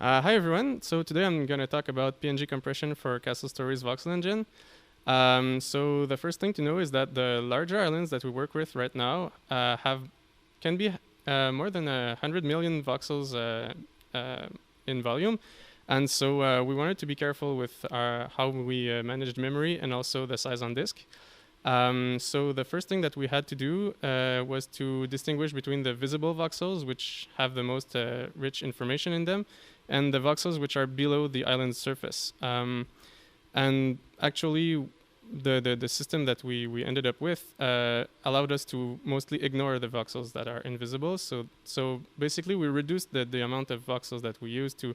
Hi everyone. So today I'm going to talk about PNG compression for Castle Story's voxel engine. So the first thing to know is that the larger islands that we work with right now can be more than 100 million voxels in volume, and so we wanted to be careful with how we managed memory and also the size on disk. So the first thing that we had to do was to distinguish between the visible voxels, which have the most rich information in them, and the voxels which are below the island's surface. And actually, the system that we ended up with allowed us to mostly ignore the voxels that are invisible. So basically, we reduced the amount of voxels that we use to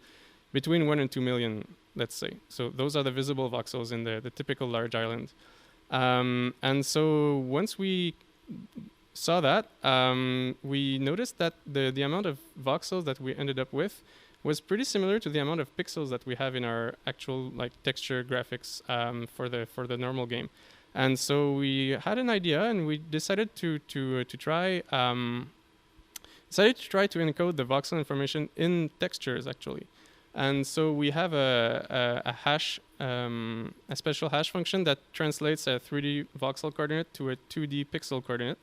between 1 and 2 million, let's say. So those are the visible voxels in the typical large island. And so once we saw that, we noticed that the amount of voxels that we ended up with was pretty similar to the amount of pixels that we have in our actual texture graphics for the normal game. And so we had an idea, and we decided to try to encode the voxel information in textures actually. And so we have a hash, a special hash function that translates a 3D voxel coordinate to a 2D pixel coordinate.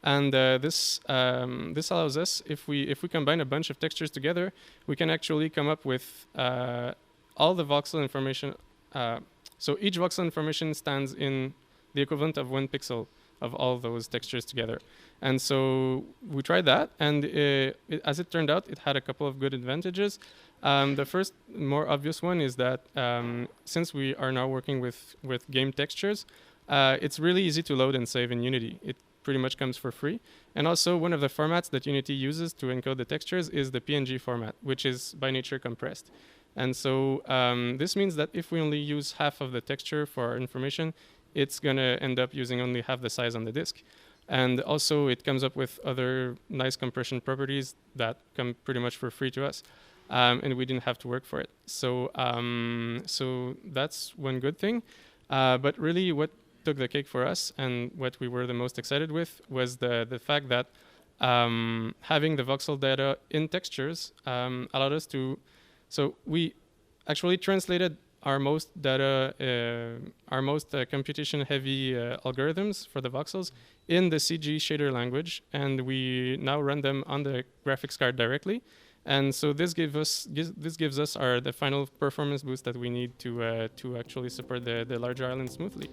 And this allows us, if we combine a bunch of textures together, we can actually come up with all the voxel information. So each voxel information stands in the equivalent of 1 pixel of all those textures together. And so we tried that, and as it turned out, it had a couple of good advantages. The first, more obvious one is that since we are now working with game textures, it's really easy to load and save in Unity. It pretty much comes for free. And also, one of the formats that Unity uses to encode the textures is the PNG format, which is by nature compressed. And so this means that if we only use half of the texture for our information, it's going to end up using only half the size on the disk. And also, it comes up with other nice compression properties that come pretty much for free to us. And we didn't have to work for it. So so that's one good thing. But really what took the cake for us and what we were the most excited with was the fact that having the voxel data in textures allowed us to... So we actually translated our most computation-heavy algorithms for the voxels in the CG shader language, and we now run them on the graphics card directly. And so this gives us the final performance boost that we need to actually support the larger island smoothly.